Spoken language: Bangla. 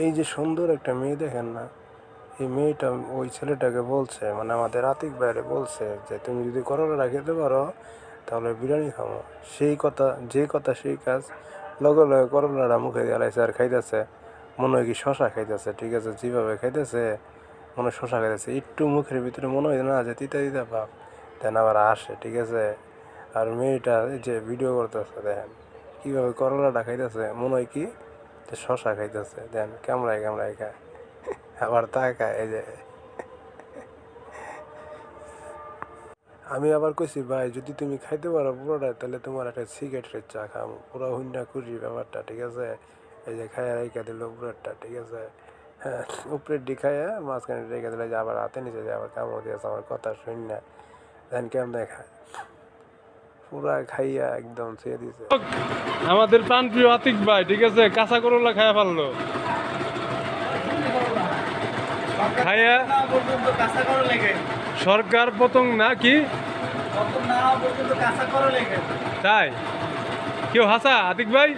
এই যে সুন্দর একটা মেয়ে দেখেন না, এই মেয়েটা ওই ছেলেটাকে বলছে, মানে আমাদের আতিক ভাইরে বলছে যে তুমি যদি করলাটা খেতে পারো তাহলে বিরিয়ানি খাবো। সেই কথা, যে কথা সেই কাজ। লগে লগে করলাটা মুখে দিয়ে লাইছে আর খাইতেছে, মনে হয় কি শশা খাইতেছে। ঠিক আছে, যেভাবে খাইতেছে মনে হয় শশা খাইতেছে। একটু মুখের ভিতরে মনে হয় না যে তিতা তিতা ভাব, দেন আবার আসে। ঠিক আছে, আর মেয়েটা এই যে ভিডিও করতেছে দেখেন কীভাবে করলাটা খাইতেছে, মনে হয় কি যে শশা খাইতেছে। দেন কামড়ায় কামড়ায় খায়, আবার তাকায় এই যে। আমি আবার কইছি ভাই যদি তুমি খাইতে পারো পুরোটা তাহলে তোমার একটা সিগারেটের চা খাম, পুরো হুন্ডা খুশি ব্যাপারটা। ঠিক আছে, এই যে খাইয়া রেখা দিল উপরেরটা। ঠিক আছে, হ্যাঁ, উপরের ডি খাইয়া মাঝখানে রেখে দিলে যে আবার হাতে নিচে যে আবার কামড় দিয়েছে আমার কথা শুন না। দেন কেমন দেখায় পুরা খাইয়া একদম ছেড়ে দিছে। আমাদের প্রাণপ্রিয় আতিক ভাই, ঠিক আছে, কাঁচা করলা খাইয়া পারলো। খাইয়া সরকার পতং না কি তাই কেউ হাসা আতিক ভাই?